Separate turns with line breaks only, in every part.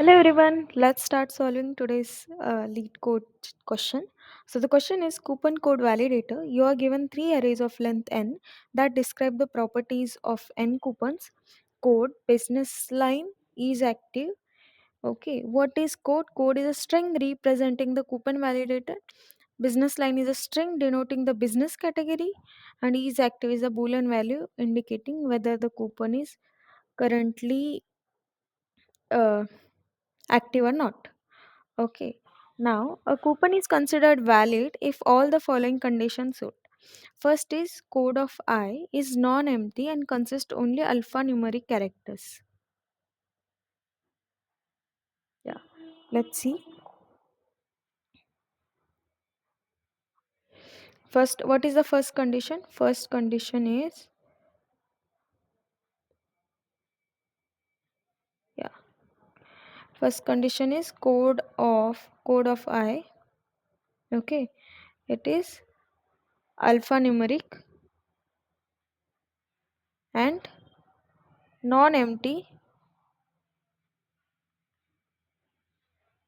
Hello everyone, let's start solving today's lead code question. So the question is coupon code validator. You are given three arrays of length n that describe the properties of n coupons. Code business line is active. Okay, what is code? Code is a string representing the coupon validator. Business line is a string denoting the business category, and is active is a boolean value indicating whether the coupon is currently uh, active or not. Okay. Now, a coupon is considered valid if all the following conditions suit. First is code of I is non-empty and consists only alphanumeric characters. Yeah. Let's see. First, what is the first condition? First condition is yeah. First condition is code of I. Okay. It is alphanumeric and non-empty,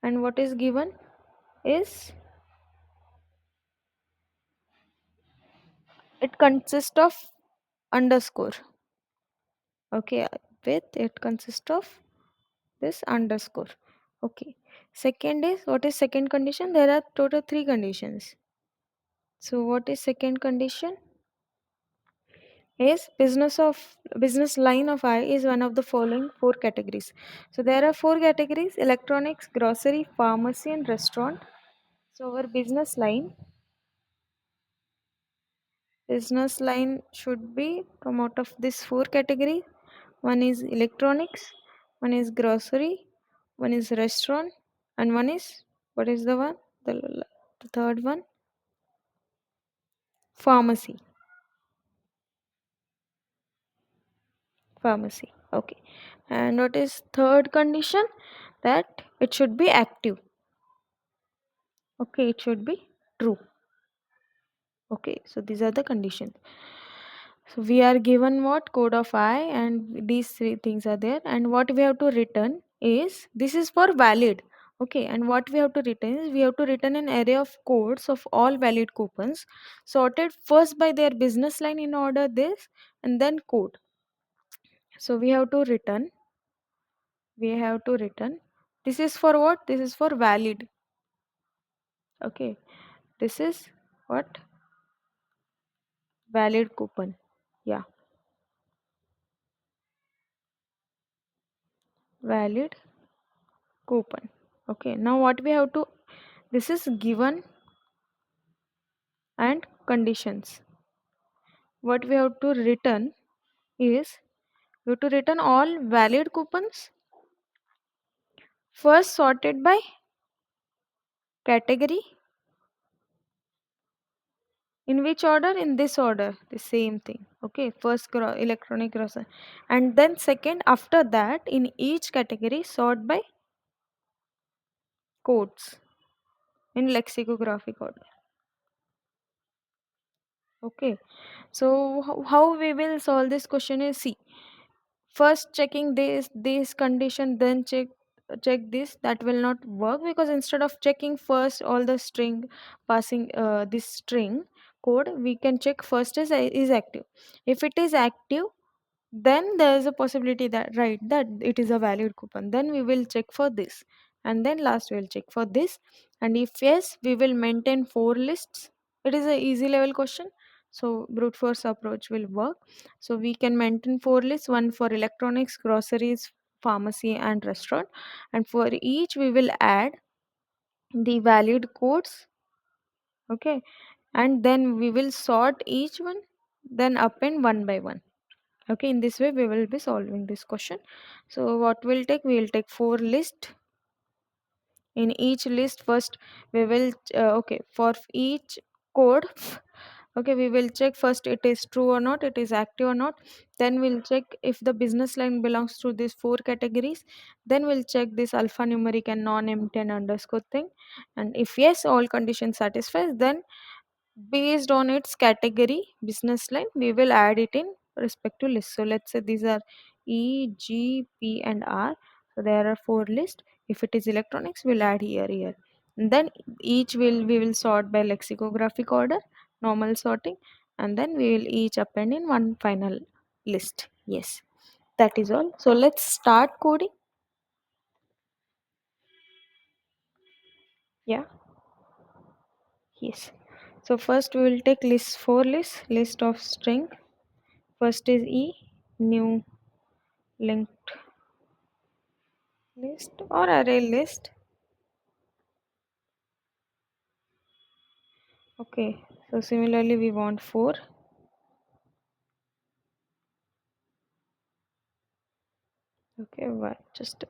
and what is given is it consists of underscore. Okay, with it consists of this underscore. Okay, second is, what is second condition? There are total three conditions. So what is second condition? Is business line of I is one of the following four categories. So there are four categories: electronics, grocery, pharmacy, and restaurant. So our business line should be come out of this four categories. One is electronics, one is grocery, one is restaurant, and one is, what is the one? The third one, pharmacy. Pharmacy. Okay. And what is third condition? That it should be active. Okay, it should be true. Okay, so these are the conditions. So we are given what code of I, and these three things are there, and what we have to return is this is for valid. Okay, and what we have to return is we have to return an array of codes of all valid coupons sorted first by their business line in order this, and then code. So we have to return this is for what? This is for valid. Okay, this is what? Valid coupon. Yeah, valid coupon. Okay, now what we have to, this is given and conditions. What we have to return is we have to return all valid coupons first sorted by category. In which order? In this order, the same thing. Okay, first electronic grocery, and then second after that in each category sort by codes in lexicographic order. Okay, so how we will solve this question is, see, first checking this condition, then check this, that will not work, because instead of checking first all the string, passing this string code, we can check first is active. If it is active, then there is a possibility that, right, that it is a valid coupon, then we will check for this, and then last we will check for this, and if yes, we will maintain four lists. It is a easy level question, so brute force approach will work. So we can maintain four lists: one for electronics, groceries, pharmacy, and restaurant, and for each we will add the valid codes. Okay, and then we will sort each one, then append one by one. Okay, in this way we will be solving this question. So what we'll take, we will take four list. In each list first we will okay, for each code, okay, we will check first it is true or not, it is active or not, then we'll check if the business line belongs to these four categories, then we'll check this alphanumeric and non-empty and underscore thing, and if yes, all conditions satisfies, then based on its category business line we will add it in respective list. So let's say these are E, G, P, and R, So there are four lists. If it is electronics, we'll add here. And then each we will sort by lexicographic order, normal sorting, and then we will each append in one final list. Yes, that is all. So let's start coding. Yeah, yes. So first we will take four lists, list of string. First is E, new linked list or array list. Okay, so similarly we want four. Okay, what just,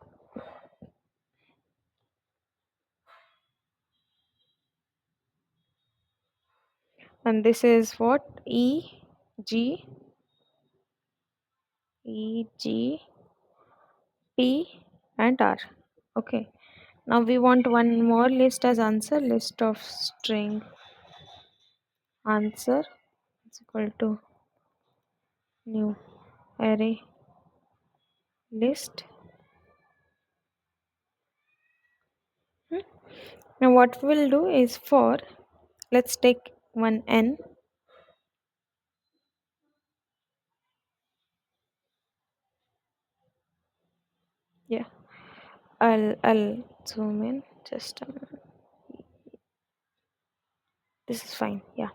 and this is what, G, E, G, P and R. Okay, now we want one more list as answer, list of string answer is equal to new array list. Hmm. Now what we'll do is for, let's take one n. Yeah, I'll zoom in just a minute. This is fine. Yeah,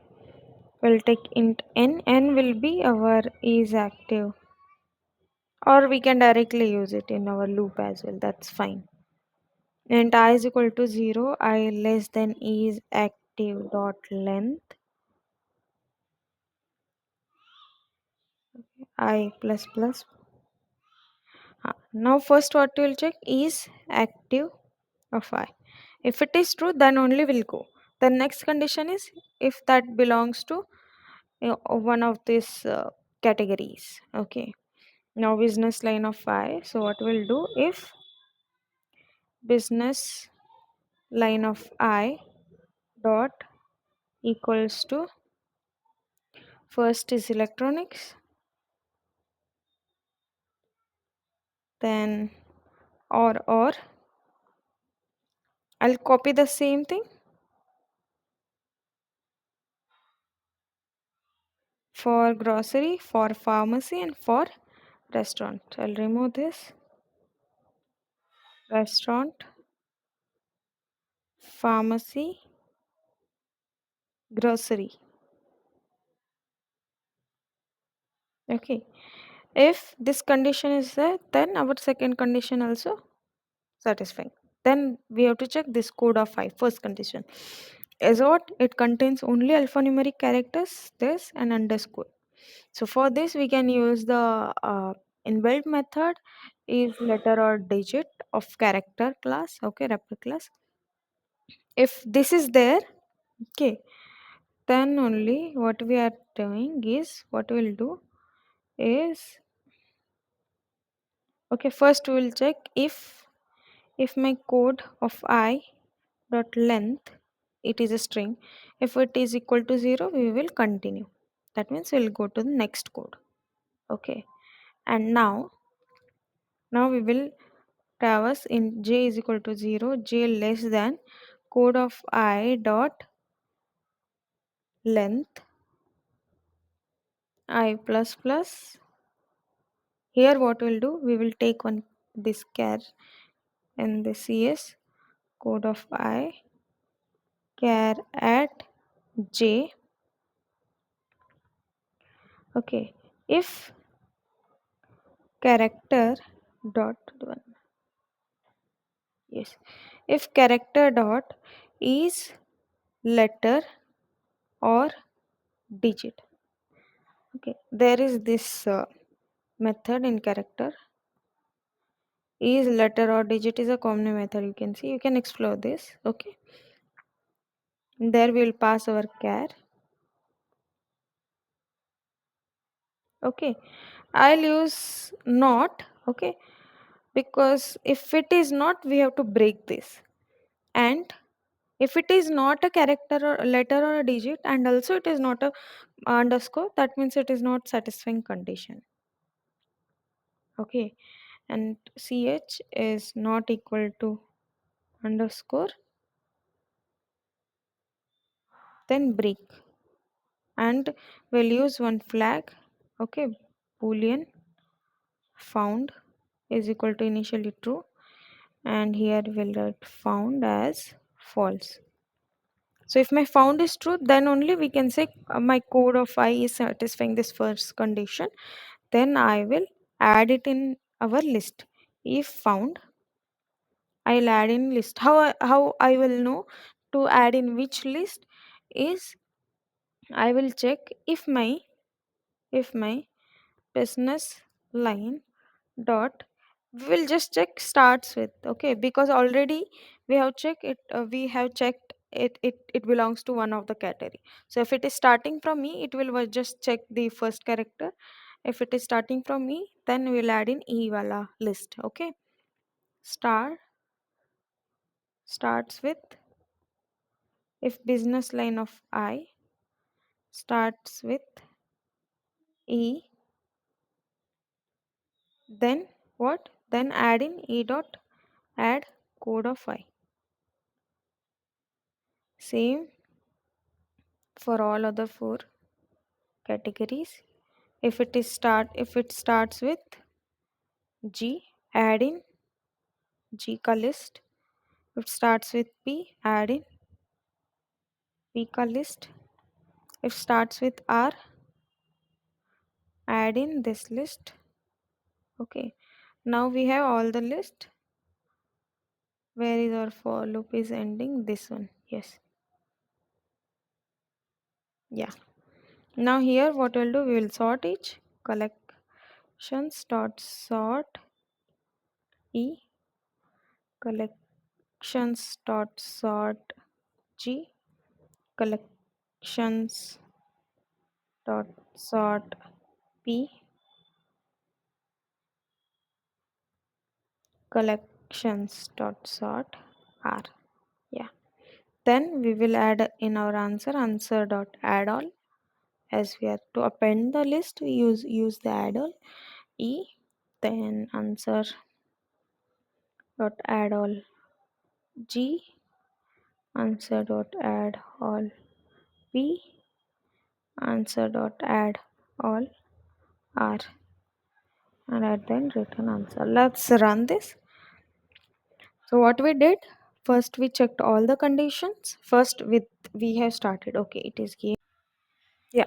we'll take int n will be our is active, or we can directly use it in our loop as well, that's fine. And I is equal to 0, I less than is active dot length, I plus plus. Now first what we'll check is active of I. If it is true, then only will go. The next condition is if that belongs to, one of these categories. Okay. Now business line of I. So what we'll do, if business line of I dot equals to, first is electronics, then or I'll copy the same thing for grocery, for pharmacy, and for restaurant. I'll remove this, restaurant, pharmacy, grocery. Okay, if this condition is there, then our second condition also satisfying. Then we have to check this code of I. First condition is what, it contains only alphanumeric characters, this and underscore. So for this we can use the inbuilt method is letter or digit of character class. Okay, wrapper class. If this is there, okay, then only what we are doing is, what we'll do is, okay, first we will check if my code of I dot length, it is a string, if it is equal to 0, we will continue. That means we'll go to the next code. Okay, and now we will traverse in j is equal to 0, j less than code of I dot length, I plus plus. Here what we'll do, we will take one this char and the cs code of I char at j. Okay, if character dot one, yes, if character dot is letter or digit. Okay, there is this method in character, is letter or digit is a common method, you can see, you can explore this. Okay, there we will pass our char. Okay, I'll use not. Okay, because if it is not, we have to break this, and if it is not a character or a letter or a digit, and also it is not a underscore, that means it is not satisfying condition. Okay, and ch is not equal to underscore, then break, and we'll use one flag. Okay, boolean found is equal to initially true, and here we'll write found as false. So if my found is true, then only we can say my code of I is satisfying this first condition. Then I will add it in our list. If found, I'll add in list. How I will know to add in which list is, I will check if my business line dot, we will just check starts with, okay, because already we have checked it belongs to one of the category. So if it is starting from me, it will just check the first character. If it is starting from me, then we'll add in e wala list. Okay, star starts with, if business line of I starts with e, then what, then add in e dot add code of I. Same for all other four categories. If it starts with G, add in G ka list. If it starts with P, add in P ka list. If starts with R, add in this list. Okay, now we have all the list. Where is our for loop is ending? This one. Yes. Yeah. Now here what we'll do, we will sort each collections dot sort E, collections dot sort G, collections dot sort P, collections dot sort R. Yeah. Then we will add in our answer dot add all. As we are to append the list, we use the add all E. Then answer dot add all G, answer dot add all P, answer dot add all R, and at then return answer. Let's run this. So what we did, first we checked all the conditions. First with we have started. Okay, it is game. Yeah.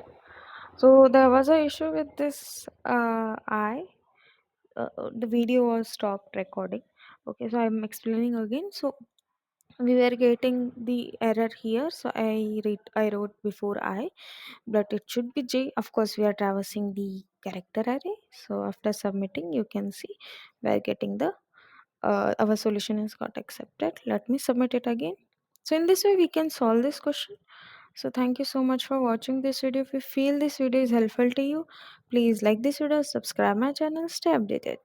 So there was a issue with this. The video was stopped recording. Okay, so I'm explaining again. So we were getting the error here. So I wrote before I, but it should be J. Of course, we are traversing the character array. So after submitting, you can see we are getting the our solution has got accepted. Let me submit it again. So in this way we can solve this question. So thank you so much for watching this video. If you feel this video is helpful to you, please like this video, subscribe my channel, stay updated.